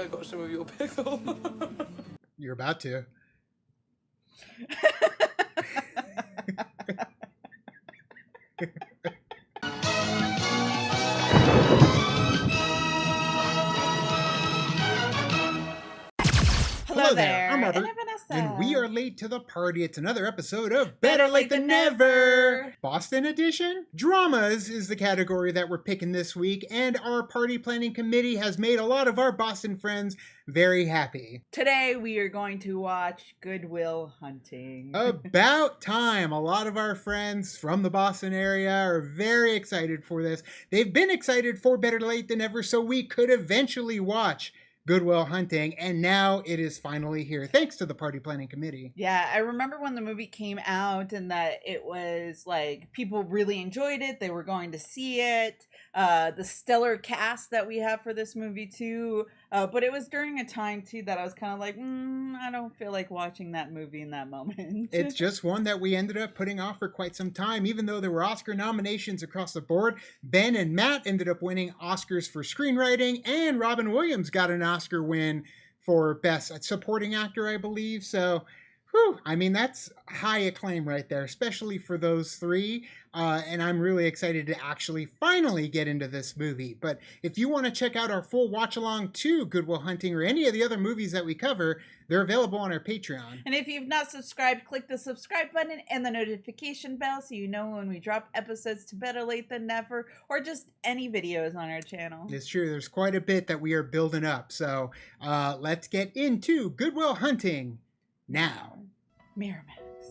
I got some of your pickle. You're about to. Hello there. I'm Robert, And I'm Vanessa. and we are late to the party. It's another episode of Better Late Than Never. Boston Edition. Dramas is the category that we're picking this week, and our party planning committee has made a lot of our Boston friends very happy. Today we are going to watch Good Will Hunting. About time. A lot of our friends from the Boston area are very excited for this. They've been excited for Better Late Than Ever, so we could eventually watch Good Will Hunting, and now it is finally here, thanks to the party planning committee. Yeah, I remember when the movie came out and that it was like people really enjoyed it. They were going to see it. The stellar cast that we have for this movie too. But it was during a time too that I was kind of like, I don't feel like watching that movie in that moment. It's just one that we ended up putting off for quite some time, even though there were Oscar nominations across the board. Ben and Matt ended up winning Oscars for screenwriting, and Robin Williams got an Oscar win for Best Supporting Actor, I believe. So, I mean, that's high acclaim right there, especially for those three. And I'm really excited to actually finally get into this movie. But if you want to check out our full watch along to Good Will Hunting or any of the other movies that we cover, they're available on our Patreon. And if you've not subscribed, click the subscribe button and the notification bell so you know when we drop episodes to Better Late Than Never or just any videos on our channel. It's true. There's quite a bit that we are building up. So let's get into Good Will Hunting now.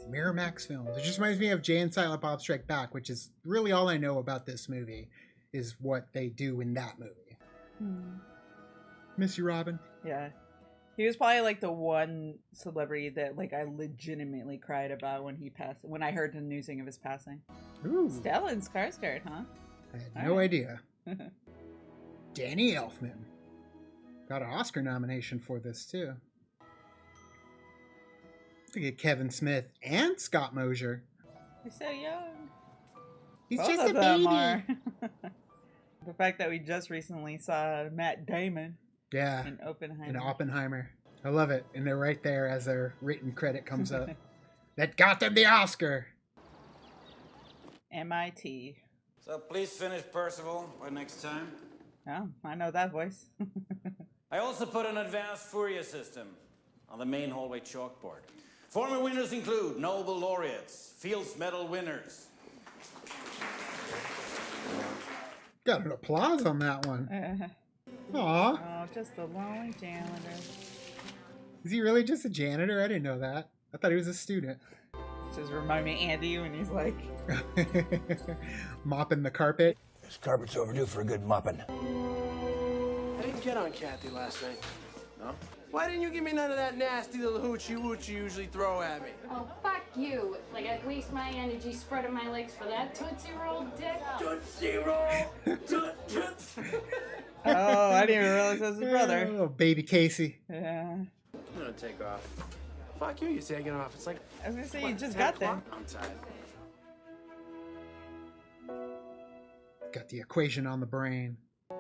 Miramax Films. It just reminds me of Jay and Silent Bob Strike Back, which is really all I know about this movie, is what they do in that movie. Miss you, Robin. Yeah. He was probably like the one celebrity that like I legitimately cried about when he passed, when I heard the newsing of his passing. Ooh. Stellan Skarsgård, huh? I had no idea. Danny Elfman. Got an Oscar nomination for this, too. Look at Kevin Smith and Scott Mosier. He's so young. He's Both just of a them baby. are. The fact that we just recently saw Matt Damon in Oppenheimer. In Oppenheimer. I love it. And they're right there as their written credit comes up. That got them the Oscar. MIT. So please finish Percival by next time. Oh, I know that voice. I also put an advanced Fourier system on the main hallway chalkboard. Former winners include Nobel laureates, Fields Medal winners. Got an applause on that one. Aw. Oh, just a lonely janitor. Is he really just a janitor? I didn't know that. I thought he was a student. Just remind me of Andy when he's like... mopping the carpet. This carpet's overdue for a good mopping. I didn't get on Kathy last night. No? Why didn't you give me none of that nasty little hoochie-woochie you usually throw at me? Oh, fuck you. Like, I'd waste my energy spreading my legs for that Tootsie Roll dick. Tootsie Roll! Oh, I didn't even realize that was his brother. Oh, baby Casey. Yeah. I'm gonna take off. Fuck you, you're taking off. It's like... I was gonna say, you what, just 10 got there. o'clock? I'm tired. Got the equation on the brain. Oh.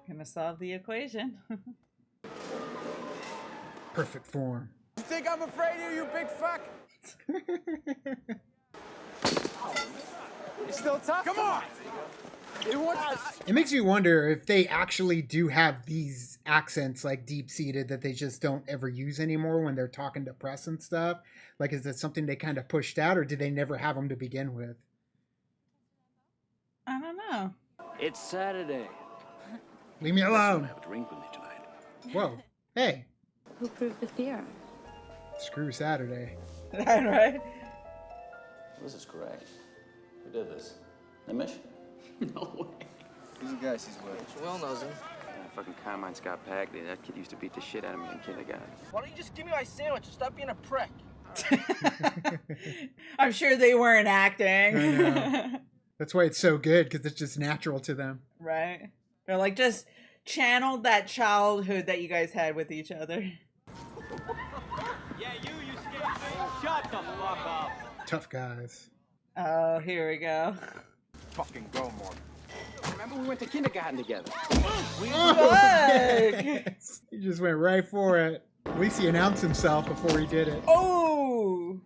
Gonna solve the equation. Perfect form. You think I'm afraid of you, big fuck? You still tough? Come on! It makes me wonder if they actually do have these accents like deep-seated that they just don't ever use anymore when they're talking to press and stuff. Like, is that something they kind of pushed out, or did they never have them to begin with? I don't know. It's Saturday. Leave me alone. Have a drink with me tonight. Whoa. Hey. Who proved the theorem? Screw Saturday. Right? This is correct. Who did this? Nimish? No way. Who's the guy she's with? Will knows him. Fucking Carmine Scott Paglia. That kid used to beat the shit out of me in kindergarten. Why don't you just give me my sandwich and stop being a prick? I'm sure they weren't I acting. know. That's why it's so good, because it's just natural to them. Right? They're like, just channeled that childhood that you guys had with each other. Yeah, you scared me. Shut the fuck up. Tough guys. Oh, here we go. Fucking go, Morgan. Remember we went to kindergarten together. Oh, yes. He just went right for it. At least he announced himself before he did it. Oh!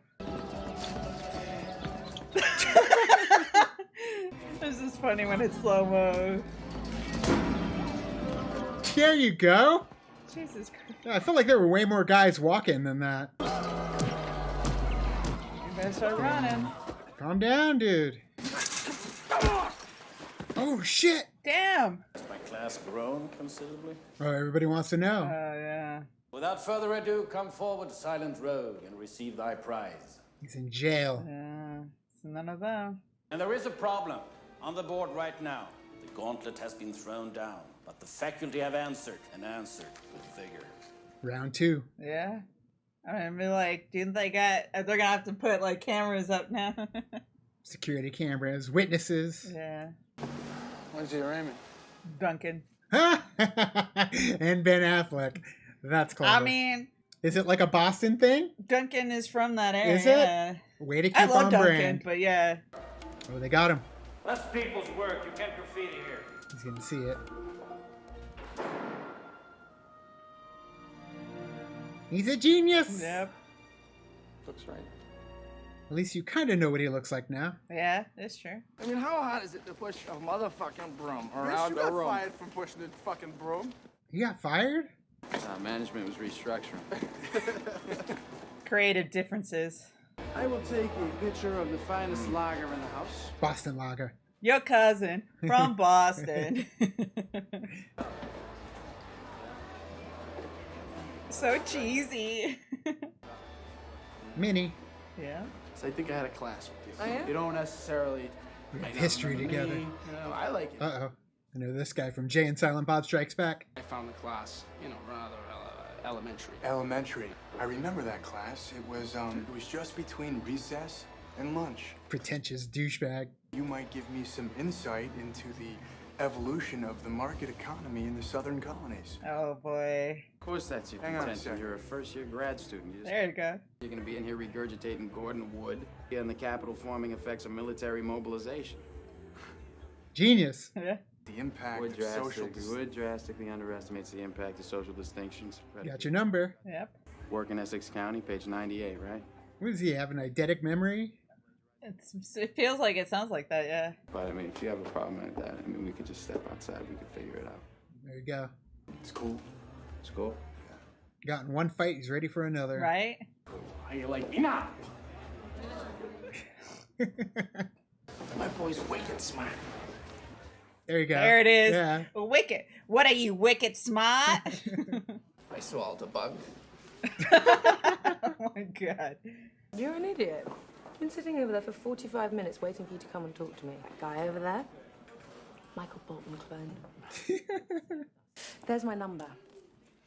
This is funny when it's slow-mo. There you go. Jesus Christ. I felt like there were way more guys walking than that. You better start running. Calm down, dude. Oh, shit. Damn! Has my class grown considerably? Oh, everybody wants to know. Oh, yeah. Without further ado, come forward, silent rogue, and receive thy prize. He's in jail. Yeah. It's none of them. And there is a problem on the board right now. The gauntlet has been thrown down, but the faculty have answered, and answered with vigor. Round 2. Yeah. I mean, like, do you think they're gonna have to put, like, cameras up now? Security cameras, witnesses. Yeah. When's your arraignment? Duncan. And Ben Affleck. That's clever. I mean, is it like a Boston thing? Duncan is from that area. Is it? Way to keep I love on Duncan, brand. but yeah. Oh, they got him. That's people's work. You can't graffiti here. He's gonna see it. He's a genius. Yep. Looks right. At least you kind of know what he looks like now. Yeah, that's true. I mean, how hard is it to push a motherfucking broom Bitch, around you the got room? fired from pushing the fucking broom. He got fired? Management was restructuring. Creative differences. I will take a picture of the finest lager in the house. Boston Lager. Your cousin from Boston. So cheesy. Minnie. Yeah. So I think I had a class with you. Oh, yeah? You don't necessarily. We have might not history remember together. me, you know, I like it. Uh-oh. I know this guy from Jay and Silent Bob Strikes Back. I found the class, rather elementary. Elementary. I remember that class. It was just between recess and lunch. Pretentious douchebag. You might give me some insight into the evolution of the market economy in the southern colonies. Oh boy. Of course that's your Hang on a intention. second. You're a first-year grad student. There you go. You're gonna be in here regurgitating Gordon Wood and the capital forming effects of military mobilization. Genius. Yeah. The impact of social Wood drastically underestimates the impact of social distinctions. Got your number. Yep. Work in Essex County, page 98, right? What does he have, an eidetic memory? It feels like it sounds like that, yeah. But I mean, if you have a problem like that, I mean, we could just step outside. We could figure it out. There you go. It's cool. It's cool. Got in one fight, he's ready for another. Right? How you like me now? My boy's wicked smart. There you go. There it is. Yeah. Wicked. What are you, wicked smart? I swallowed a bug. Oh my god. You're an idiot. I've been sitting over there for 45 minutes waiting for you to come and talk to me. That guy over there, Michael Bolton clone. There's my number.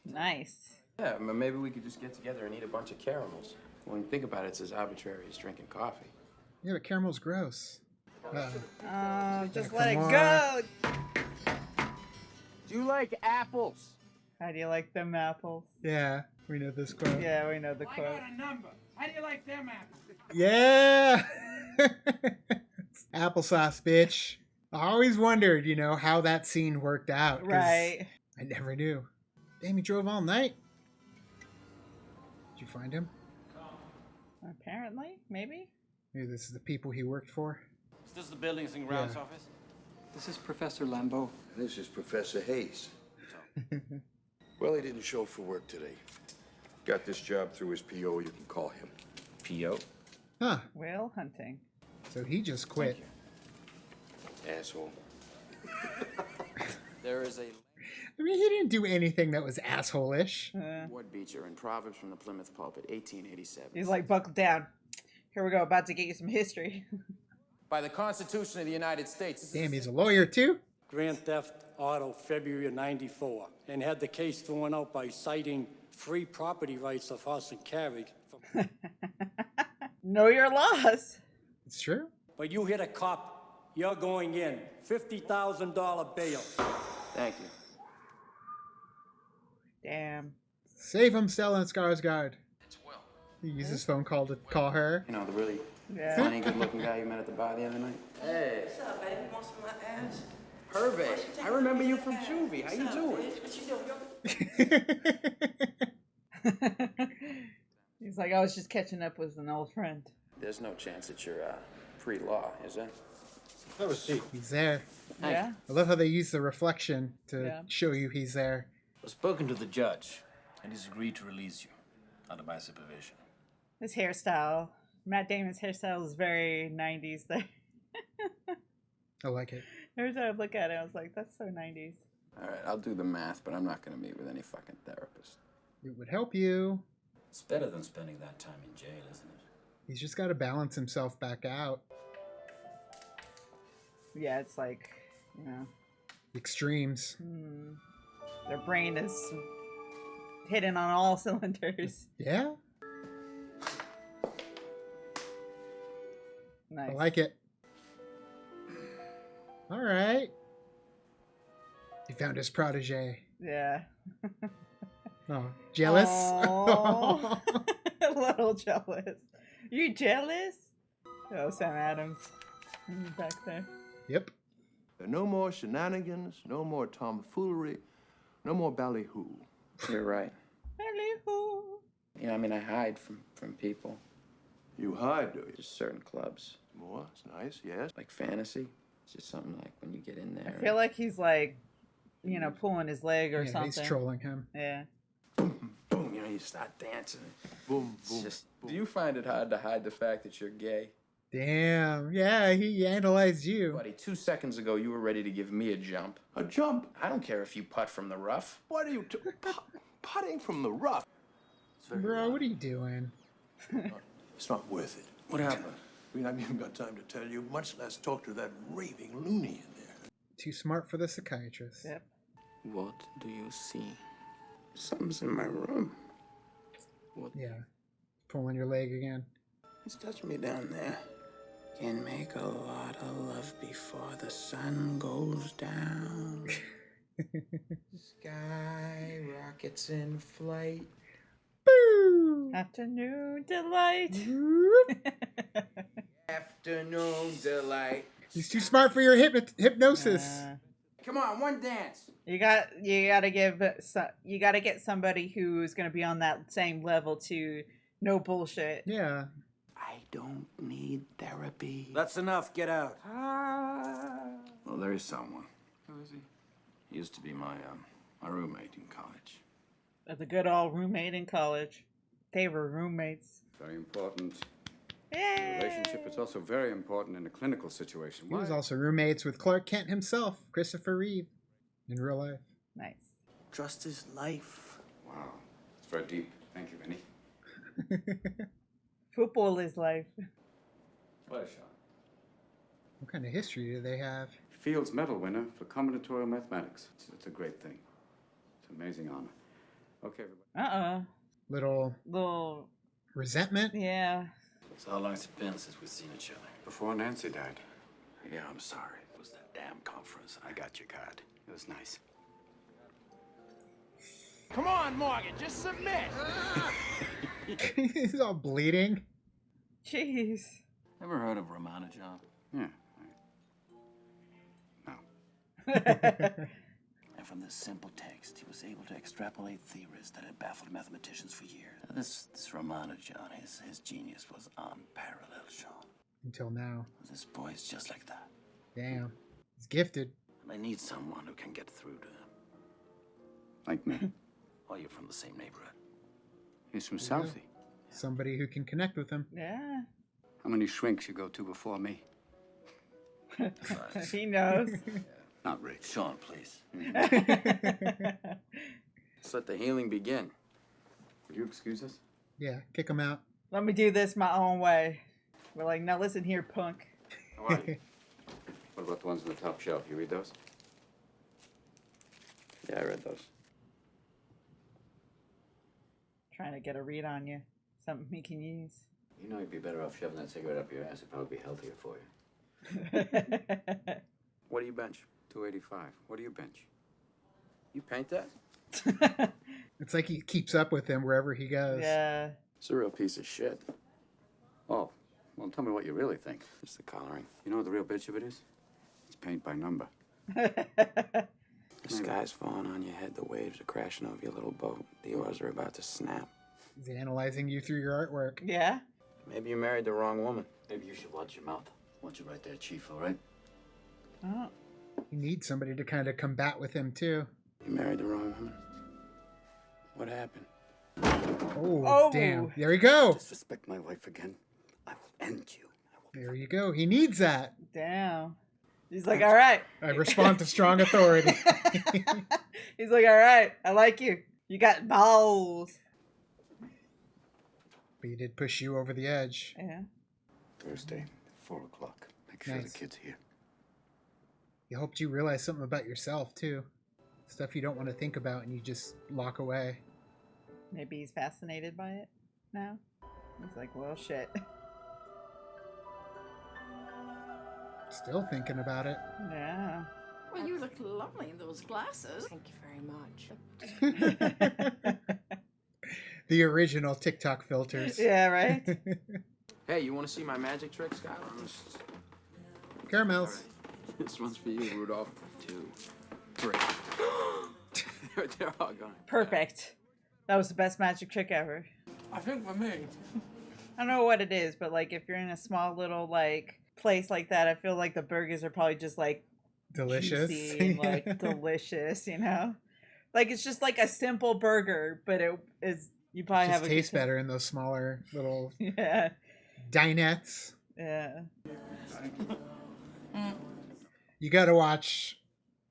Nice. Yeah, maybe we could just get together and eat a bunch of caramels. When you think about it, it's as arbitrary as drinking coffee. Yeah, but caramel's gross. Oh, just Yeah, let it come go. Do you like apples? How do you like them apples? Yeah, we know this quote. Yeah, we know the quote. a number. How do you like them apples? Yeah! Applesauce, bitch. I always wondered, how that scene worked out. 'cause Right. I never knew. Damn, he drove all night. Did you find him? Apparently, maybe. Maybe this is the people he worked for. Is this the Buildings and Grounds Yeah. office? This is Professor Lambeau. This is Professor Hayes. Well, he didn't show for work today. Got this job through his PO. You can call him. P.O. Huh. Whale hunting. So he just quit. Asshole. There is a I mean, he didn't do anything that was asshole-ish. Ward Beecher in Proverbs from the Plymouth Pulpit, 1887. He's like, buckle down. Here we go, about to get you some history. By the Constitution of the United States. Damn, he's a lawyer too? Grand Theft Auto, February of '94, and had the case thrown out by citing free property rights of horse and carriage. Know your laws. It's true. But you hit a cop, you're going in. $50,000 bail. Thank you. Damn. Save him, Stella and Skarsgård. He used his phone call to call her. You know, the really Yeah. funny, good-looking guy you met at the bar the other night? Hey. What's up, baby? Want some of my ass? Hervé, I remember you from juvie. How you doing? He's like, I was just catching up with an old friend. There's no chance that you're pre-law, is there? Have a seat. He's there. Yeah. I love how they use the reflection to show you he's there. I've spoken to the judge, and he's agreed to release you under my supervision. His hairstyle. Matt Damon's hairstyle is very 90s there. I like it. Every time I look at it, I was like, that's so 90s. All right, I'll do the math, but I'm not going to meet with any fucking therapist. It would help you. It's better than spending that time in jail, isn't it? He's just got to balance himself back out. Yeah, it's like, you know. Extremes. Their brain is hitting on all cylinders. Yeah? Nice. I like it. All right. He found his protege. Yeah. Oh, jealous? Aww. A little jealous. You jealous? Oh, Sam Adams. Back there. Yep. There are no more shenanigans, no more tomfoolery, no more ballyhoo. You're right. Ballyhoo. You know, I mean, I hide from people. You hide, do you? Just certain clubs. More? It's nice, yes. Like fantasy. It's just something like when you get in there. I feel like he's like, you know, pulling his leg or something. He's trolling him. Yeah. Boom, you know, you start dancing. Boom, It's boom. just, do you find it hard to hide the fact that you're gay? Damn. Yeah, he analyzed you. Buddy, 2 seconds ago, you were ready to give me a jump. A jump? I don't care if you putt from the rough. What are you putting from the rough? Bro, what are you doing? It's not worth it. What happened? We haven't even got time to tell you, much less talk to that raving loony in there. Too smart for the psychiatrist. Yep. What do you see? Something's in my room. What? Yeah. Pulling your leg again. He's touching me down there. Can make a lot of love before the sun goes down. Sky rockets in flight. Boo! Afternoon delight. Afternoon delight. He's too smart for your hypnosis. Come on, one dance. You gotta get somebody who's gonna be on that same level to no bullshit. Yeah. I don't need therapy. That's enough. Get out. Well, there is someone. Who is he? He used to be my roommate in college. As a good old roommate in college. They were roommates. Very important. Yay! Relationship is also very important in a clinical situation. He was also roommates with Clark Kent himself, Christopher Reeve, in real life. Nice. Trust is life. Wow. It's very deep. Thank you, Vinny. Football is life. What a shot. What kind of history do they have? Fields Medal winner for combinatorial mathematics. It's a great thing. It's an amazing honor. Okay, everybody. Little resentment? Yeah. So how long has it been since we've seen each other? Before Nancy died. Yeah, I'm sorry. It was that damn conference. I got your card. It was nice. Come on, Morgan, just submit. He's all bleeding. Jeez. Ever heard of Ramanujan? Yeah. And from this simple text, he was able to extrapolate theories that had baffled mathematicians for years. This Ramanujan, his genius was unparalleled, Sean. Until now. This boy is just like that. Damn. He's gifted. And I need someone who can get through to him. Like me. Well, you're from the same neighborhood. He's from Southie. Somebody who can connect with him. Yeah. How many shrinks you go to before me? He knows. Not Rick. Sean, please. Let's let the healing begin. Would you excuse us? Yeah, kick him out. Let me do this my own way. We're like, now listen here, punk. How are you? What about the ones on the top shelf? You read those? Yeah, I read those. Trying to get a read on you. Something he can use. You know you'd be better off shoving that cigarette up your ass. It'd probably be healthier for you. What do you bench? 285. What do you bench? You paint that? It's like he keeps up with him wherever he goes. Yeah. It's a real piece of shit. Oh, well, tell me what you really think. It's the coloring. You know what the real bitch of it is? It's paint by number. The sky's falling on your head. The waves are crashing over your little boat. The oars are about to snap. He's analyzing you through your artwork. Yeah. Maybe you married the wrong woman. Maybe you should watch your mouth. Watch it right there, Chief, all right? Oh. You need somebody to kind of combat with him, too. You married the wrong woman. What happened? Oh, damn. There you go. Disrespect my wife again, I will end you. There you go. He needs that. Damn. He's like, all right. I respond to strong authority. He's like, all right, I like you. You got balls. But he did push you over the edge. Yeah. Thursday, 4 o'clock. Make sure Nice. the kid's here. He hoped you realize something about yourself, too. Stuff you don't want to think about and you just lock away. Maybe he's fascinated by it now. He's like, well, shit. Still thinking about it. Yeah. Well, you look lovely in those glasses. Thank you very much. The original TikTok filters. Yeah, right? Hey, you want to see my magic trick, Skylar? Caramels. This one's for you, Rudolph. 2, 3. They're all gone. Perfect. That was the best magic trick ever. I think for me. I don't know what it is, but like if you're in a small little like place like that, I feel like the burgers are probably just like Delicious. juicy and like delicious, you know? Like it's just like a simple burger, but it is you probably Just have a tastes good better in those smaller little Yeah. dinettes. Yeah. You got to watch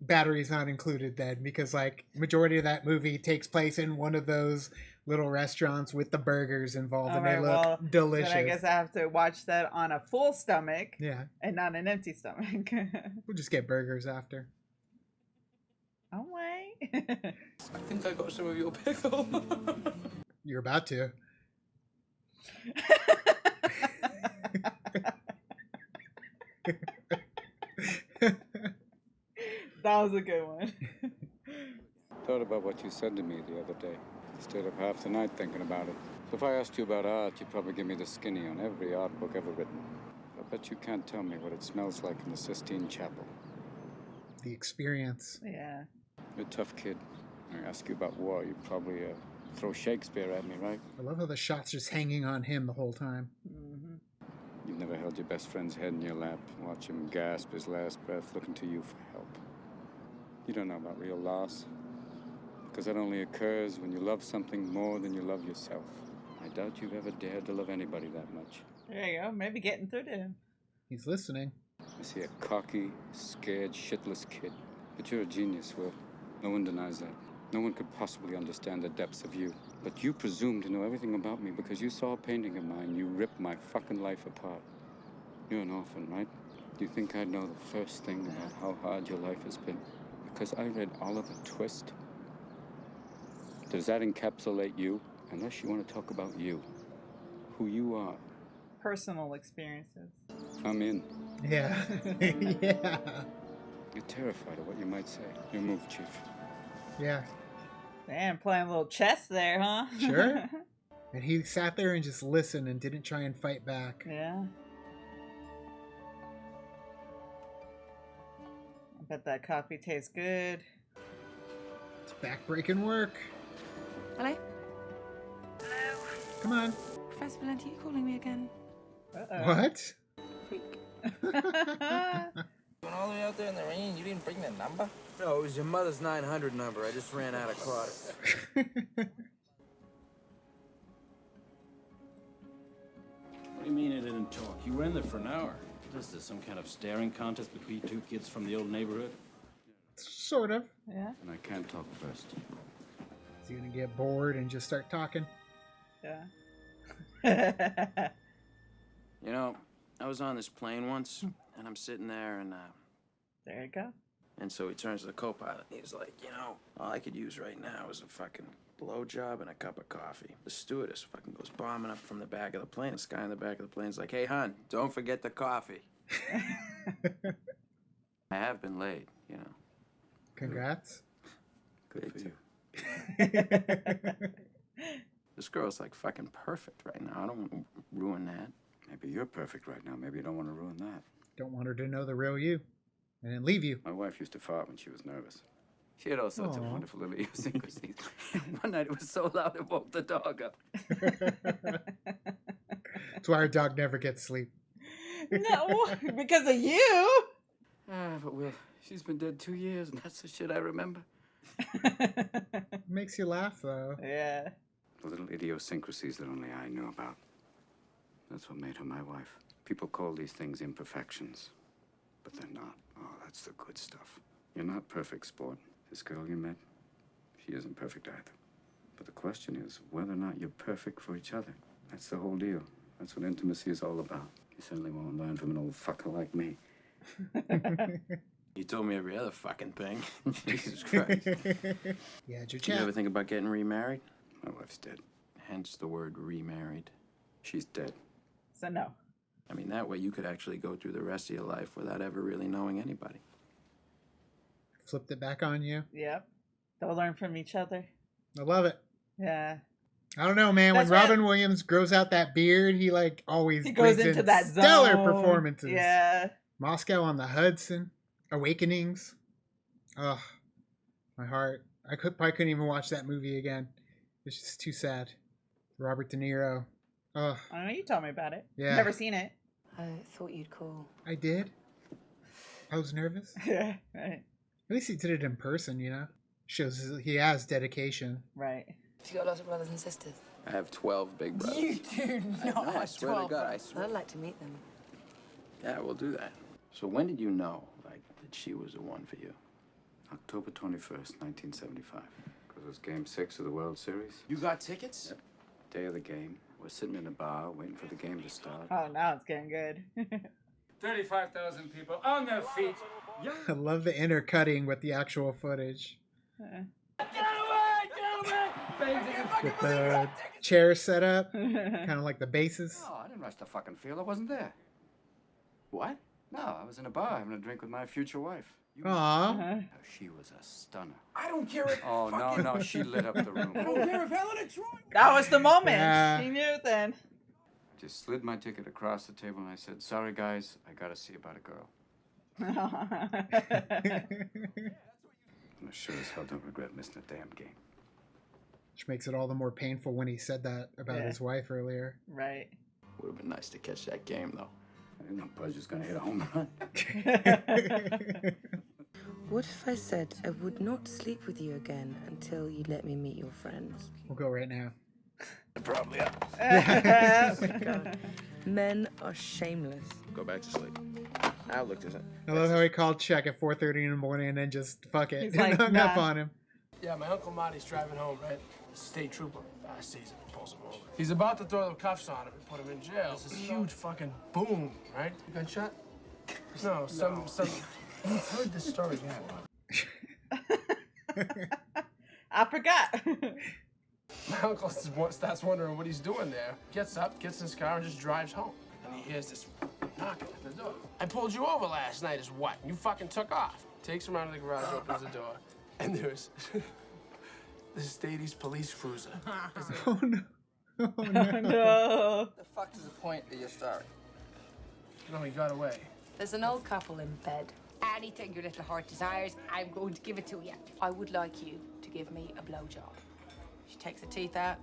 Batteries Not Included then, because like majority of that movie takes place in one of those little restaurants with the burgers involved, and they look delicious. Then I guess I have to watch that on a full stomach. Yeah. And not an empty stomach. We'll just get burgers after. Oh wait. I think I got some of your pickle. You're about to. That was a good one. Thought about what you said to me the other day. Stayed up half the night thinking about it. So if I asked you about art, you'd probably give me the skinny on every art book ever written. I bet you can't tell me what it smells like in the Sistine Chapel. The experience. Yeah. You're a tough kid. I ask you about war, you'd probably throw Shakespeare at me, right? I love how the shot's just hanging on him the whole time. Mm-hmm. You've never held your best friend's head in your lap, watch him gasp his last breath, looking to you for help. You don't know about real loss, because that only occurs when you love something more than you love yourself. I doubt you've ever dared to love anybody that much. There you go. Maybe getting through to him. He's listening. I see a cocky, scared, shitless kid. But you're a genius, Will. No one denies that. No one could possibly understand the depths of you. But you presume to know everything about me because you saw a painting of mine. You ripped my fucking life apart. You're an orphan, right? Do you think I'd know the first thing about how hard your life has been? Because I read Oliver Twist? Does that encapsulate you? Unless you want to talk about you. Who you are. Personal experiences. I'm in. Yeah. Yeah. You're terrified of what you might say. Your move, Chief. Yeah. Damn, playing a little chess there, huh? Sure. And he sat there and just listened and didn't try and fight back. Yeah. I bet that coffee tastes good. It's backbreaking work. Hello? Come on. Professor Valenti, you calling me again? What? Went all the way out there in the rain. You didn't bring the number? No, it was your mother's 900 number. I just ran out of cards. What do you mean I didn't talk? You were in there for an hour. What is this, some kind of staring contest between two kids from the old neighborhood? Sort of. Yeah. And I can't talk first. Is he gonna get bored and just start talking? Yeah. You know, I was on this plane once, and I'm sitting there, and there you go. And so he turns to the co-pilot, and he's like, you know, all I could use right now is a fucking blowjob and a cup of coffee. The stewardess fucking goes bombing up from the back of the plane. This guy in the back of the plane's like, hey, hon, don't forget the coffee. I have been laid, you know. Congrats. Good for you. This girl's like fucking perfect right now. I don't want to ruin that. Maybe you're perfect right now. Maybe you don't want to ruin that. Don't want her to know the real you. and then leave you. My wife used to fart when she was nervous. She had all sorts of Aw. wonderful little idiosyncrasies. One night it was so loud it woke the dog up. That's why our dog never gets sleep. No, because of you. But Will, she's been dead 2 years, and that's the shit I remember. Makes you laugh, though. Yeah. The little idiosyncrasies that only I knew about. That's what made her my wife. People call these things imperfections, but they're not. Oh, that's the good stuff. You're not perfect, sport. This girl you met, she isn't perfect either. But the question is whether or not you're perfect for each other. That's the whole deal. That's what intimacy is all about. You certainly won't learn from an old fucker like me. You told me every other fucking thing. Jesus Christ. Yeah, your Do you chat. ever think about getting remarried? My wife's dead. Hence the word remarried. She's dead. So no. I mean, that way you could actually go through the rest of your life without ever really knowing anybody. Flipped it back on you. Yep. They'll learn from each other. I love it. Yeah. I don't know, man. That's when what- Robin Williams grows out that beard, he like always He goes brings into in that stellar zone. performances. Yeah. Moscow on the Hudson, Awakenings. Ugh, my heart. Probably couldn't even watch that movie again. It's just too sad. Robert De Niro. Ugh, I know you told me about it. Yeah. Never seen it. I thought you'd call. I did. I was nervous. Yeah. Right. At least he did it in person, you know? Shows he has dedication. Right. Have you got lots of brothers and sisters? I have 12 big brothers. You do not I have swear to 12 God, I brothers. swear. I'd like to meet them. Yeah, we'll do that. So when did you know, like, that she was the one for you? October 21st, 1975. Because it was Game 6 of the World Series. You got tickets? Yep. Day of the game. We're sitting in a bar waiting for the game to start. Oh, now it's getting good. 35,000 people on their feet. I love the intercutting with the actual footage. With the chair set up, kind of like the bases. No, I didn't rush the fucking field. I wasn't there. What? No, I was in a bar having a drink with my future wife. Aw. No, she was a stunner. I don't care if Oh, no, she lit up the room. I don't care if Helen and Troy. That was the moment. Yeah. He knew then. Just slid my ticket across the table and I said, sorry, guys, I gotta see about a girl. And I sure as hell don't regret missing a damn game. Which makes it all the more painful when he said that about Yeah. his wife earlier. Right. Would have been nice to catch that game, though. I didn't know Pudge was gonna hit a home run. What if I said I would not sleep with you again until you let me meet your friends? We'll go right now. Probably up. Men are shameless. Go back to sleep. I looked at it. I love how he called Chuck at 4:30 in the morning and then just fuck it. He's like, hung up nah. on him. Yeah, my Uncle Marty's driving home, right? State trooper sees him, pulls him over. He's about to throw the cuffs on him and put him in jail. This is huge fucking boom, right? Gunshot? No, some. You've heard this story before. I forgot. My uncle starts wondering what he's doing there. Gets up, gets in his car, and just drives home. And he hears this knocking at the door. I pulled you over last night as what? You fucking took off. Takes him out of the garage, opens the door, and there's this Stades police cruiser. Oh no. Oh no. No. The fuck is the point of your story? No, he got away. There's an old couple in bed. Anything your little heart desires, I'm going to give it to you. I would like you to give me a blowjob. She takes her teeth out,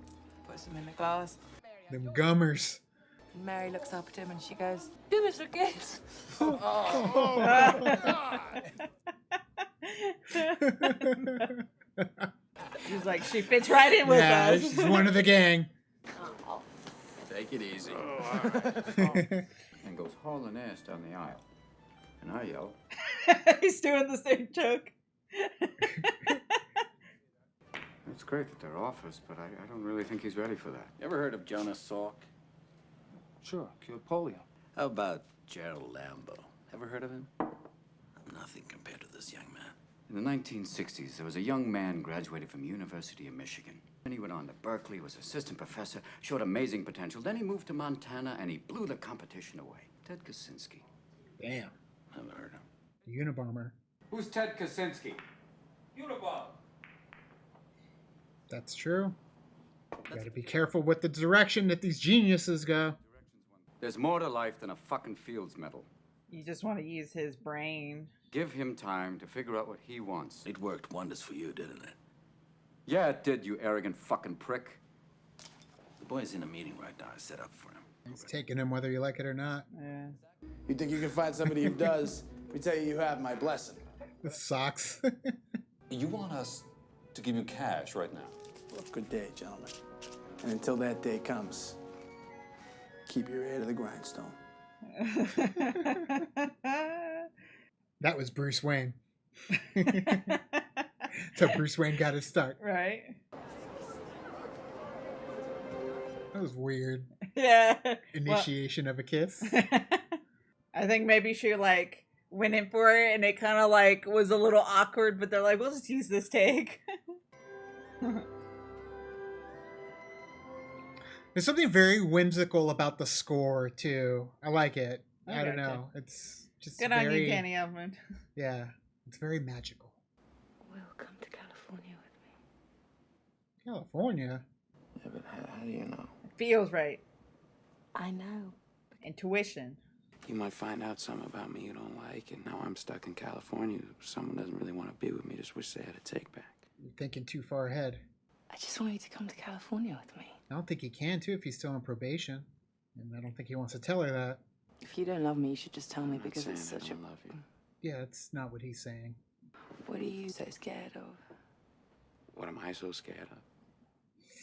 puts them in the glass. Them gummers. And Mary looks up at him and she goes, "Do Mr. Gibbs." He's like, she fits right in with Yeah, us. she's one of the gang. Take it easy. And goes hauling ass down the aisle. And I yell, He's doing the same joke. it's great that they're offers, but I don't really think he's ready for that. You ever heard of Jonas Salk? Sure, cured polio. How about Gerald Lambo? Ever heard of him? Nothing compared to this young man. In the 1960s, there was a young man graduated from University of Michigan. Then he went on to Berkeley, was assistant professor, showed amazing potential. Then he moved to Montana, and he blew the competition away. Ted Kaczynski. Damn. Never heard of him. Unabomber. Who's Ted Kaczynski? Unibomb. That's true. Gotta be careful with the direction that these geniuses go. There's more to life than a fucking Fields medal. You just want to use his brain. Give him time to figure out what he wants. It worked wonders for you, didn't it? Yeah, it did, you arrogant fucking prick. The boy's in a meeting right now. I set up for him. He's taking him whether you like it or not. Yeah. You think you can find somebody who does? We tell you have my blessing. This sucks. You want us to give you cash right now? Well, good day, gentlemen. And until that day comes, keep your ear to the grindstone. That was Bruce Wayne. So Bruce Wayne got his start. Right. That was weird. Yeah. Initiation of a kiss. I think maybe she like went in for it and it kind of like was a little awkward, but they're like, we'll just use this take. There's something very whimsical about the score too. I like it. Okay, I don't know. It's just good very, on you, Danny Elfman. Yeah, it's very magical. Welcome to California with me. California? Yeah, but how do you know? Feels right. I know. Intuition. You might find out something about me you don't like, and now I'm stuck in California. Someone doesn't really want to be with me, just wish they had a take back. You're thinking too far ahead. I just want you to come to California with me. I don't think he can too if he's still on probation. And I don't think he wants to tell her that. If you don't love me, you should just tell me I'm not because it's saying such I a... don't love you. Yeah, that's not what he's saying. What are you so scared of? What am I so scared of?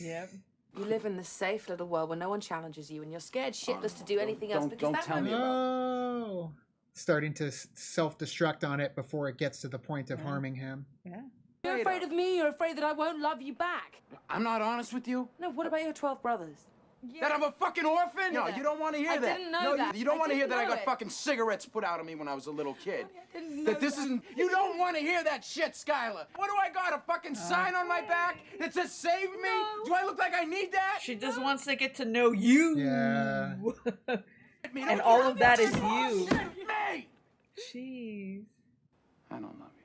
Yep. You live in this safe little world where no one challenges you and you're scared shitless to do anything else because don't that tell won't me be- Oh, starting to self-destruct on it before it gets to the point of harming him. Yeah. You're afraid of me, you're afraid that I won't love you back. I'm not honest with you? No, what about your 12 brothers? That I'm a fucking orphan? No, Yeah. you don't want to hear I that. didn't know no, that. You don't I want to hear didn't that I know got it. fucking cigarettes put out of me when I was a little kid. I didn't know That this isn't... You don't want to hear that shit, Skylar. What do I got, a fucking sign on my back that says save me? Do I look like I need that? She just wants to get to know you. Yeah. And all of that is you. Me! Jeez. I don't love you.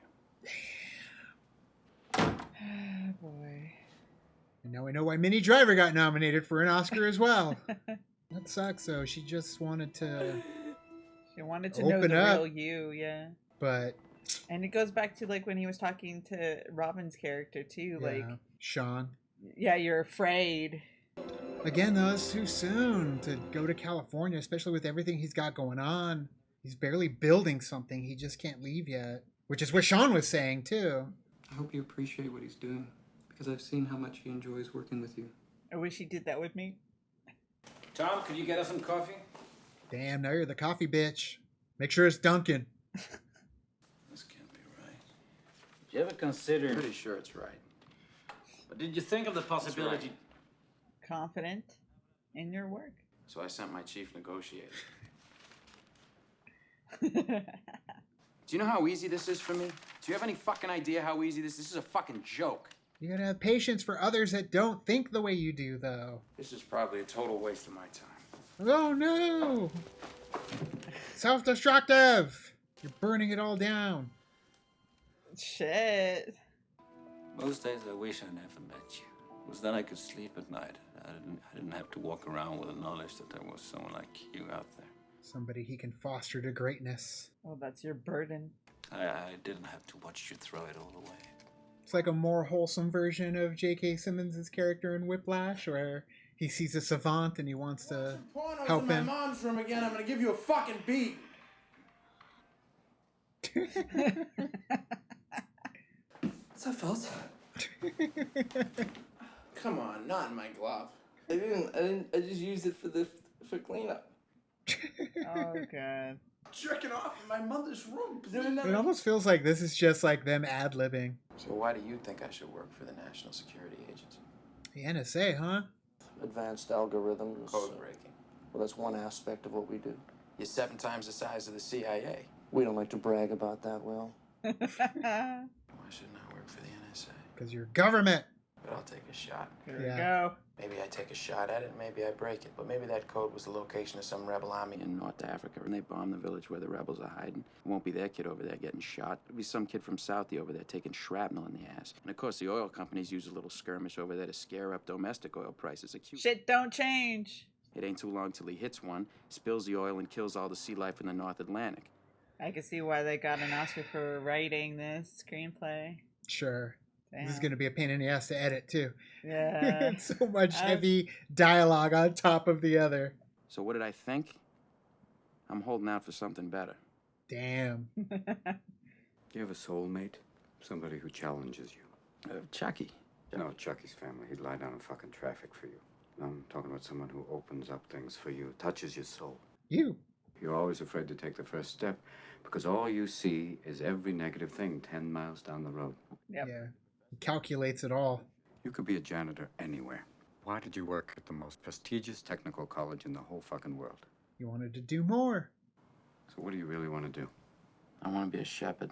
Oh, boy. And now we know why Minnie Driver got nominated for an Oscar as well. That sucks though. She just wanted to... She wanted to know Open the up. real you, yeah. But... And it goes back to like when he was talking to Robin's character too, yeah, like, Sean. yeah, you're afraid. Again though, it's too soon to go to California, especially with everything he's got going on. He's barely building something. He just can't leave yet. Which is what Sean was saying too. I hope you appreciate what he's doing, because I've seen how much he enjoys working with you. I wish he did that with me. Tom, could you get us some coffee? Damn, now you're the coffee bitch. Make sure it's Dunkin'. This can't be right. Did you ever consider... Pretty sure it's right. But did you think of the possibility... Confident in your work. So I sent my chief negotiator. Do you know how easy this is for me? Do you have any fucking idea how easy this is? This is a fucking joke. You gotta have patience for others that don't think the way you do, though. This is probably a total waste of my time. Oh no! Self-destructive! You're burning it all down. Shit. Most days I wish I never met you. Because then I could sleep at night. I didn't have to walk around with the knowledge that there was someone like you out there. Somebody he can foster to greatness. Oh, that's your burden. I didn't have to watch you throw it all away. It's like a more wholesome version of J.K. Simmons' character in Whiplash, where he sees a savant and he wants to help in my him. mom's room again. I'm gonna give you a fucking beat. What's that, Felt? Come on, not in my glove. I didn't. I just used it for cleanup. Oh god. Jerking off in my mother's room. It almost feels like this is just like them ad-libbing. So why do you think I should work for the National Security Agency? The NSA, huh? Advanced algorithms. Code breaking. Well, that's one aspect of what we do. You're 7 times the size of the CIA. We don't like to brag about that, Will. Why shouldn't I work for the NSA? Because you're government. But I'll take a shot. Here we go. Maybe I take a shot at it, maybe I break it. But maybe that code was the location of some rebel army in North Africa, and they bomb the village where the rebels are hiding. It won't be their kid over there getting shot. It'll be some kid from Southie over there taking shrapnel in the ass. And of course, the oil companies use a little skirmish over there to scare up domestic oil prices. Shit don't change. It ain't too long till he hits one, spills the oil, and kills all the sea life in the North Atlantic. I can see why they got an Oscar for writing this screenplay. Sure. This is Damn. going to be a pain in the ass to edit, too. Yeah. So much heavy dialogue on top of the other. So what did I think? I'm holding out for something better. Damn. Do you have a soulmate? Somebody who challenges you? Chucky. No, Chucky's family. He'd lie down in fucking traffic for you. I'm talking about someone who opens up things for you, touches your soul. You. You're always afraid to take the first step because all you see is every negative thing 10 miles down the road. Yep. Yeah. He calculates it all. You could be a janitor anywhere. Why did you work at the most prestigious technical college in the whole fucking world? You wanted to do more. So what do you really want to do? I want to be a shepherd.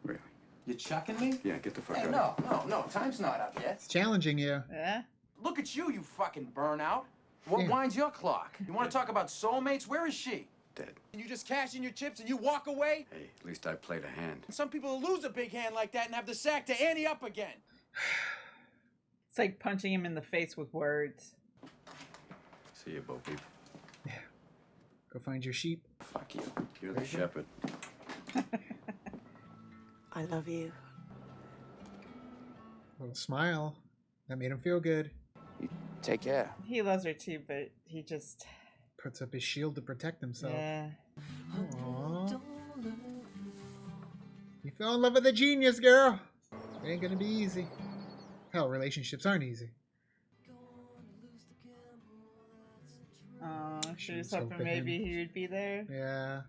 Really? You chucking me? Yeah, get the fuck Hey, out. no, time's not up yet. It's challenging you. Yeah. Look at you fucking burnout. What Yeah. winds your clock? You want to talk about soulmates? Where is she? Dead. You just cash in your chips and you walk away? Hey, at least I played a hand. Some people lose a big hand like that and have the sack to ante up again. It's like punching him in the face with words. See you, Bo Peep. Go find your sheep. Fuck you. You're the shepherd. I love you. A little smile. That made him feel good. Take care. He loves her too, but he just... Puts up his shield to protect himself. Yeah. Aww. You fell in love with a genius, girl. It ain't gonna be easy. Hell, relationships aren't easy. Oh, she was was hoping hoping maybe he would be there. Yeah.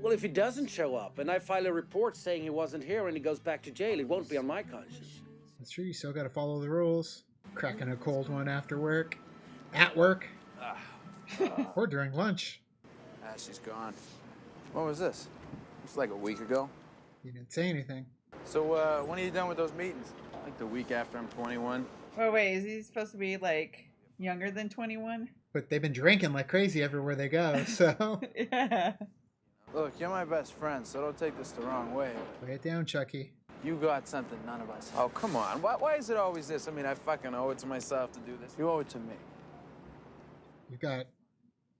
Well, if he doesn't show up and I file a report saying he wasn't here and he goes back to jail, it won't be on my conscience. That's true. You still gotta follow the rules. Cracking a cold one after work. At work. Or during lunch. Ah, she's gone. When was this? It's like a week ago. You didn't say anything. So, when are you done with those meetings? Like the week after I'm 21. Oh, wait, is he supposed to be, like, younger than 21? But they've been drinking like crazy everywhere they go, so. Yeah. Look, you're my best friend, so don't take this the wrong way. Lay it down, Chucky. You got something none of us have. Oh, come on. Why is it always this? I mean, I fucking owe it to myself to do this. You owe it to me. You've got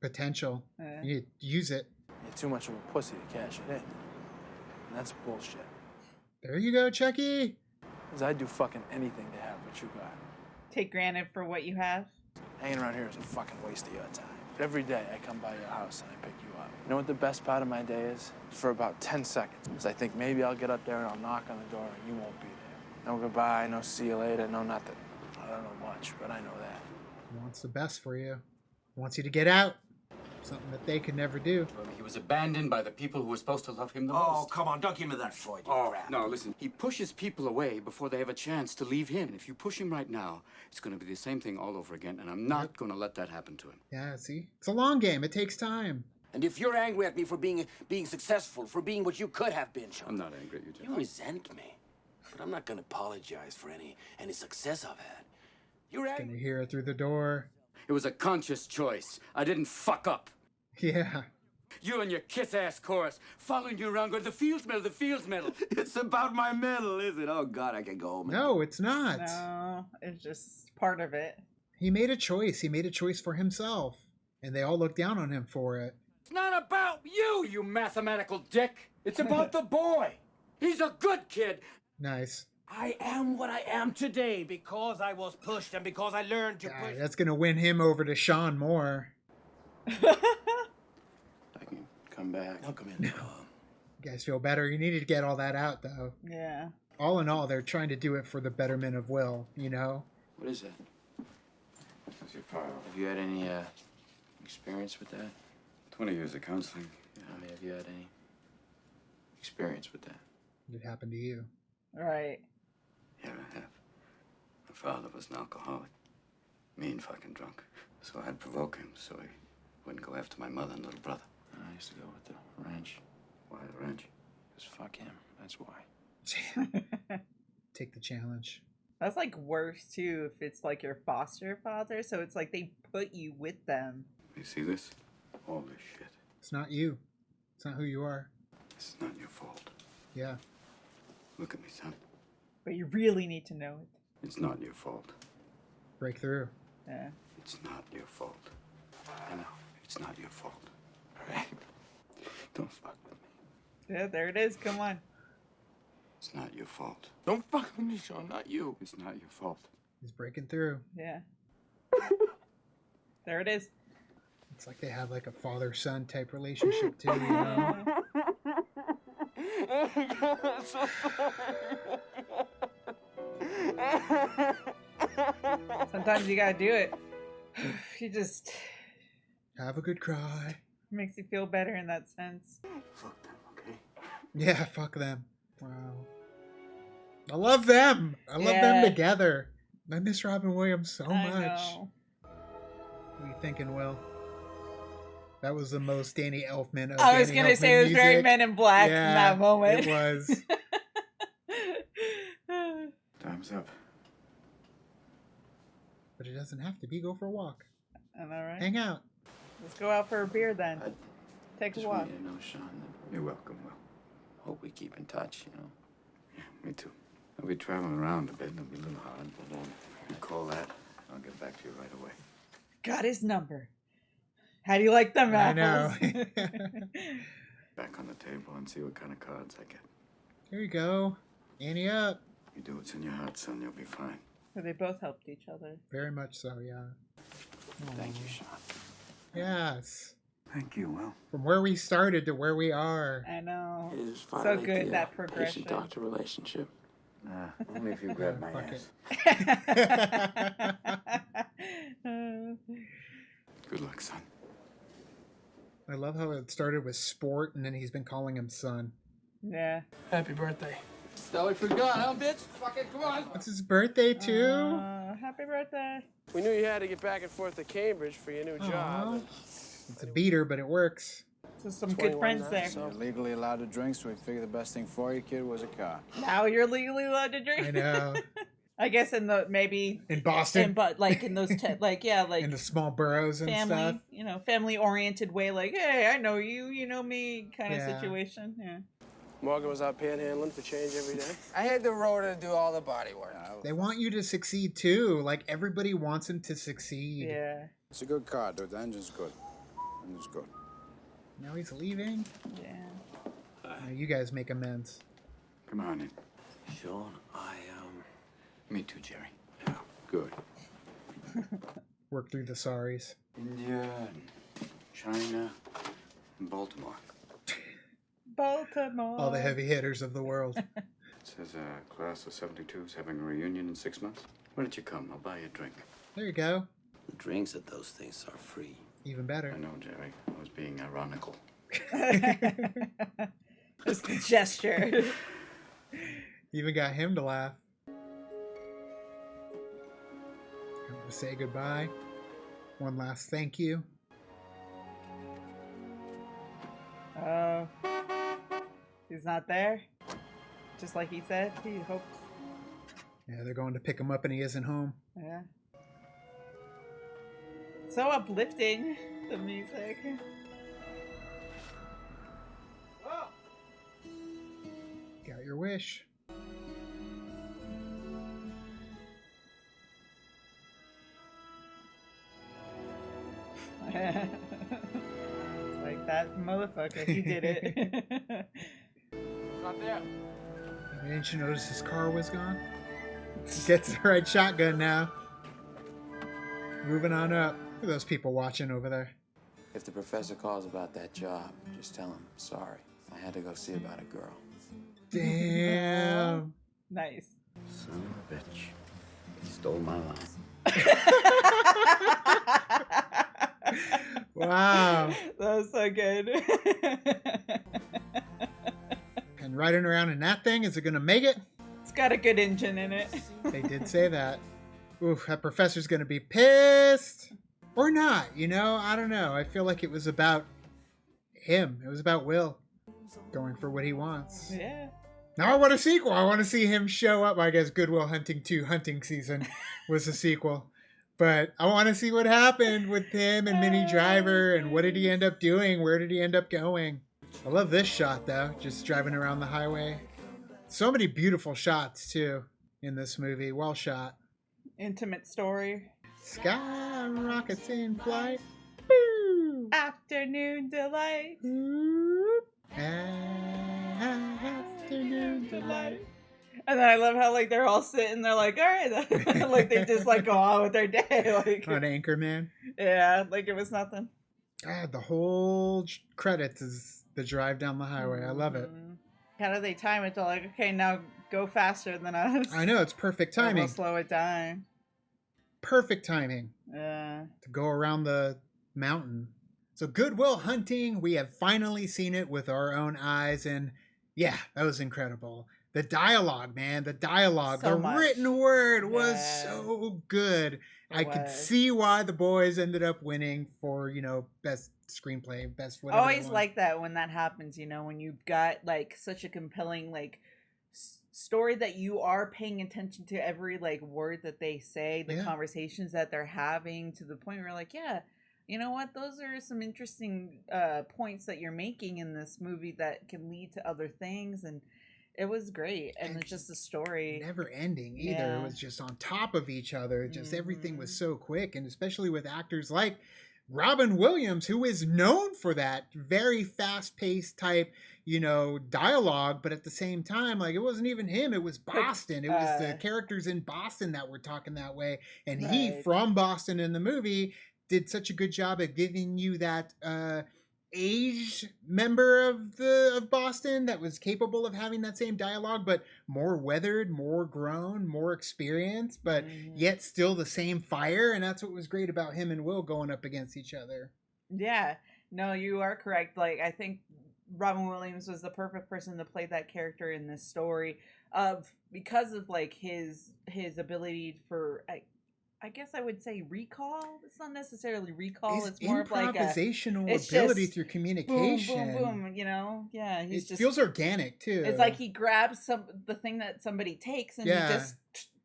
potential. Yeah. You need to use it. You're too much of a pussy to cash it in. And that's bullshit. There you go, Chucky. Because I'd do fucking anything to have what you got. Take granted for what you have. Hanging around here is a fucking waste of your time. Every day I come by your house and I pick you up. You know what the best part of my day is? For about 10 seconds. Because I think maybe I'll get up there and I'll knock on the door and you won't be there. No goodbye, no see you later, no nothing. I don't know much, but I know that. He wants the best for you. He wants you to get out. Something that they could never do. He was abandoned by the people who were supposed to love him the Oh, most. come on, don't give me that Freud. Oh, no, listen. He pushes people away before they have a chance to leave him. And if you push him right now, it's going to be the same thing all over again. And I'm not going to let that happen to him. Yeah, see? It's a long game. It takes time. And if you're angry at me for being successful, for being what you could have been, Sean, I'm not angry at you, Jeff. you resent me. But I'm not gonna apologize for any success I've had. You're Gonna angry. hear it through the door. It was a conscious choice. I didn't fuck up. Yeah. You and your kiss-ass chorus, following you around going, the Fields Medal, the Fields Medal. It's about my medal, is it? Oh, God, I can go home. No, it's not. No, it's just part of it. He made a choice. He made a choice for himself. And they all look down on him for it. It's not about you, you mathematical dick. It's about the boy. He's a good kid. Nice. I am what I am today because I was pushed and because I learned to push. That's gonna win him over to Sean more. I can come back. I'll come in. You guys feel better? You needed to get all that out, though. Yeah. All in all, they're trying to do it for the betterment of Will, you know? What is that? This is your file. Have you had any experience with that? 20 years of counseling. I mean, have you had any experience with that? It happened to you. Right. Yeah, I have. My father was an alcoholic. Mean fucking drunk. So I'd provoke him so he wouldn't go after my mother and little brother. I used to go with the ranch. Why the ranch? Because fuck him. That's why. Take the challenge. That's like worse too if it's like your foster father. So it's like they put you with them. You see this? All this shit. It's not you. It's not who you are. This is not your fault. Yeah. Look at me, son. But you really need to know it. It's not your fault. Break through. Yeah. It's not your fault. I know. It's not your fault. All right? Don't fuck with me. Yeah, there it is. Come on. It's not your fault. Don't fuck with me, Sean, not you. It's not your fault. He's breaking through. Yeah. There it is. It's like they have like a father-son type relationship too, you know? Sometimes you gotta do it. You just Have a good cry. makes you feel better in that sense. Fuck them, okay? Yeah, fuck them. Wow. I love them. I love Yeah. them together. I miss Robin Williams so I much. know. What are you thinking, Will? That was the most Danny Elfman of I was Danny gonna say it was Elfman very music. Men in Black Yeah, in that moment. It was. Time's up. But it doesn't have to be. Go for a walk. I know, right? Hang out. Let's go out for a beer then. Take a Just walk. want you to know, Sean, that you're welcome, Will. Hope we keep in touch, you know. Me too. I'll be traveling around a bit. It'll be a little hard, but you call that. I'll get back to you right away. Got his number. How do you like them I apples? know. Back on the table and see what kind of cards I get. Here you go. Annie up. You do what's in your heart, son. You'll be fine. So they both helped each other. Very much so, yeah. Thank you, Sean. Yes. Thank you, Will. From where we started to where we are. I know. It is So finally good, the, that progression. patient-doctor relationship. Only if you grab my Fuck ass. it. Good luck, son. I love how it started with sport and then he's been calling him son. Yeah. Happy birthday. Totally forgot, huh, bitch? Fucking come on. It's his birthday too. Happy birthday. We knew you had to get back and forth to Cambridge for your new job. It's a beater, but it works. So some good 21 friends now, there. so- You're legally allowed to drink, so we figured the best thing for you, kid, was a car. Now you're legally allowed to drink. I know. I guess in the maybe In Boston. but like in those like in the small boroughs and family, stuff. you know, family oriented way, like, hey, I know you, you know me, kind of Yeah. situation. Yeah. Morgan was out panhandling for change every day. I had the rotor to do all the body work. They want you to succeed too. Like everybody wants him to succeed. Yeah. It's a good car, dude. The engine's good. Engine's good. Now he's leaving. Yeah. Now you guys make amends. Come on in. Sean, Me too, Jerry. Yeah, good. Work through the sorries. India, and China, and Baltimore. Baltimore. All the heavy hitters of the world. It says class of 72 is having a reunion in 6 months. Why don't you come? I'll buy you a drink. There you go. the drinks at those things are free. Even better. I know, Jerry. I was being ironical. Just the gesture. Even got him to laugh. Time to say goodbye. One last thank you. Oh. He's not there. Just like he said, he hopes. Yeah, they're going to pick him up and he isn't home. Yeah. So uplifting, the music. Got your wish. Like that motherfucker, he did it. Not there. Didn't you notice his car was gone? He gets the right shotgun now. Moving on up. Look at those people watching over there. If the professor calls about that job, just tell him, sorry. I had to go see about a girl. Damn. Nice. Son of a bitch. He stole my line. Wow. That was so good. And riding around in that thing, is it going to make it? It's got a good engine in it. They did say that. Oof, that professor's going to be pissed. Or not, you know? I don't know. I feel like it was about him. It was about Will going for what he wants. Yeah. Now I want a sequel. I want to see him show up. I guess Good Will Hunting 2 Hunting Season was the sequel. But I want to see what happened with him and Minnie Driver and what did he end up doing? Where did he end up going? I love this shot though, just driving around the highway. So many beautiful shots too in this movie. Well shot. Intimate story. Sky rockets in flight. Afternoon delight. And delight. And then I love how like they're all sitting there like, all right, like they just like go on with their day, like on Anchorman. Yeah, like it was nothing. God, the whole credits is the drive down the highway. I love it. How do they time it to like, okay, now go faster than us? I know, it's perfect Or timing. we'll slow it down. Perfect timing. Yeah. To go around the mountain. So Good Will Hunting, we have finally seen it with our own eyes, and yeah, that was incredible. The dialogue, man, the dialogue, So the much. written word was Yeah. so good. I could was. see why the boys ended up winning for, best screenplay, best whatever. Always like that when that happens, when you've got like such a compelling like story that you are paying attention to every like word that they say, the conversations that they're having, to the point where like, yeah, you know what, those are some interesting points that you're making in this movie that can lead to other things. And it was great. And it's just a story never ending either. Yeah. It was just on top of each other. Just everything was so quick, and especially with actors like Robin Williams, who is known for that very fast-paced type, dialogue, but at the same time, like, it wasn't even him, it was Boston. It was the characters in Boston that were talking that way, and he, Right. from Boston in the movie, did such a good job at giving you that aged member of Boston that was capable of having that same dialogue, but more weathered, more grown, more experienced, but yet still the same fire. And that's what was great about him and Will going up against each other. Yeah, no, you are correct. Like, I think Robin Williams was the perfect person to play that character in this story, because of like his ability for, I guess I would say recall. It's not necessarily recall. It's more of like improvisational it's ability just through communication. boom, boom, boom. Yeah, It feels organic too. It's like he grabs the thing that somebody takes and he just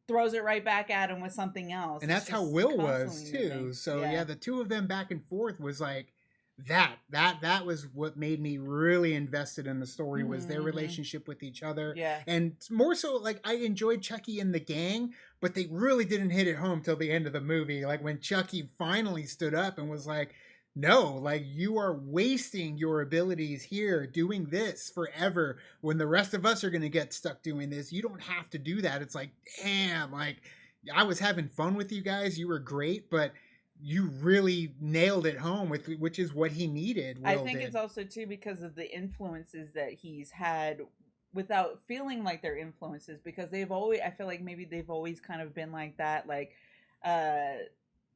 throws it right back at him with something else. And that's how Will was too. So yeah, the two of them back and forth was like that was what made me really invested in the story, was their relationship with each other. Yeah. And more so, like, I enjoyed Chucky and the gang, but they really didn't hit it home till the end of the movie. Like when Chucky finally stood up and was like, no, like, you are wasting your abilities here doing this forever when the rest of us are going to get stuck doing this. You don't have to do that. It's like, damn, like, I was having fun with you guys. You were great, but you really nailed it home with, which is what he needed. I think it's also too because of the influences that he's had without feeling like they're influences, because I feel like maybe they've always kind of been like that, like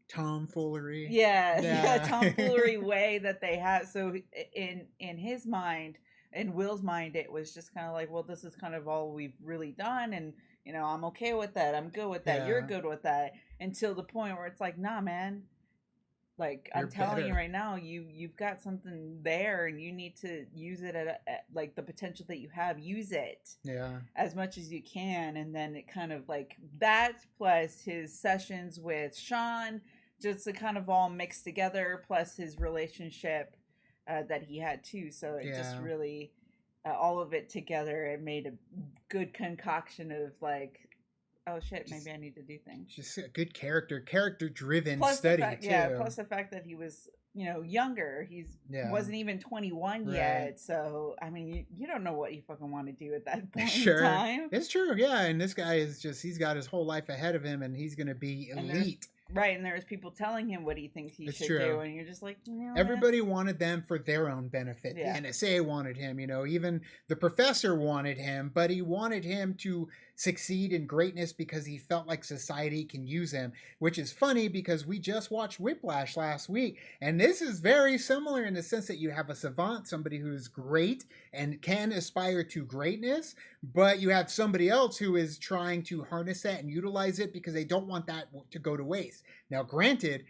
tomfoolery. Yeah, tomfoolery way that they have. So in his mind, in Will's mind, it was just kind of like, well, this is kind of all we've really done, and I'm okay with that. I'm good with that. You're good with that. Until the point where it's like, nah, man. Like, I'm telling you right now, you've got something there, and you need to use it at like the potential that you have. Use it, as much as you can. And then it kind of like that, plus his sessions with Sean, just to kind of all mix together, plus his relationship that he had too. So it just really, all of it together, it made a good concoction of like, oh shit, maybe I need to do things. Just a good character-driven plus study, fact, too. Yeah, plus the fact that he was, younger. He wasn't even 21 yet. So, I mean, you don't know what you fucking want to do at that point in time. It's true, yeah. And this guy is just, he's got his whole life ahead of him, and he's going to be elite. Right, and there's people telling him what he thinks he should do, and you're just like, everybody wanted them for their own benefit. Yeah. The NSA wanted him, even the professor wanted him, but he wanted him to succeed in greatness because he felt like society can use him, which is funny because we just watched Whiplash last week, and this is very similar in the sense that you have a savant, somebody who's great and can aspire to greatness, but you have somebody else who is trying to harness that and utilize it because they don't want that to go to waste. Now, granted,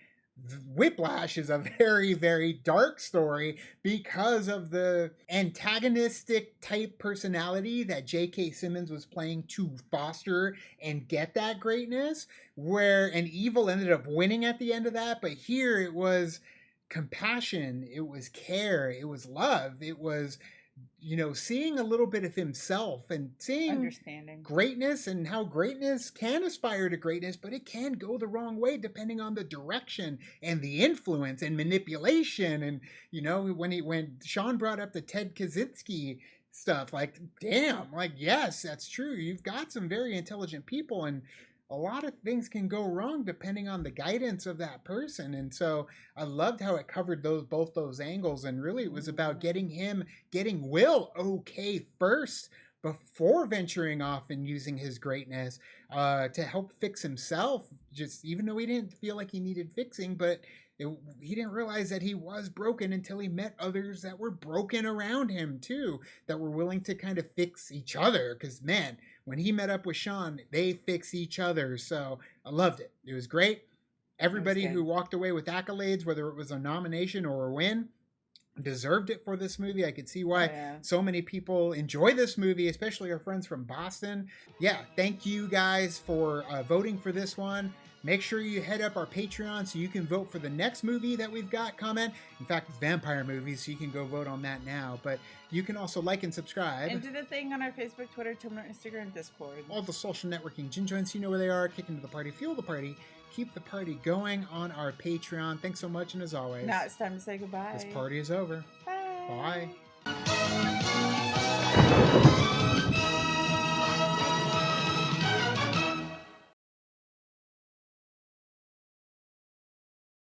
Whiplash is a very, very dark story because of the antagonistic type personality that J.K. Simmons was playing to foster and get that greatness, where an evil ended up winning at the end of that. But here it was compassion, it was care, it was love, it was, seeing a little bit of himself and seeing understanding greatness and how greatness can aspire to greatness, but it can go the wrong way depending on the direction and the influence and manipulation. And, when Sean brought up the Ted Kaczynski stuff. Like, damn, like, yes, that's true. You've got some very intelligent people, and a lot of things can go wrong depending on the guidance of that person. And so I loved how it covered both those angles, and really it was about getting Will okay first before venturing off and using his greatness to help fix himself, just even though he didn't feel like he needed fixing. But he didn't realize that he was broken until he met others that were broken around him too, that were willing to kind of fix each other. Because man, when he met up with Sean, they fix each other. So I loved it. It was great. Everybody who walked away with accolades, whether it was a nomination or a win, deserved it for this movie. I could see why so many people enjoy this movie, especially our friends from Boston. Yeah, thank you guys for voting for this one. Make sure you head up our Patreon so you can vote for the next movie that we've got coming. In fact, vampire movies, so you can go vote on that now. But you can also like and subscribe. And do the thing on our Facebook, Twitter, Tumblr, Instagram, Discord. All the social networking gin joints, you know where they are. Kick into the party, fuel the party, keep the party going on our Patreon. Thanks so much, and as always, now it's time to say goodbye. This party is over. Bye. Bye.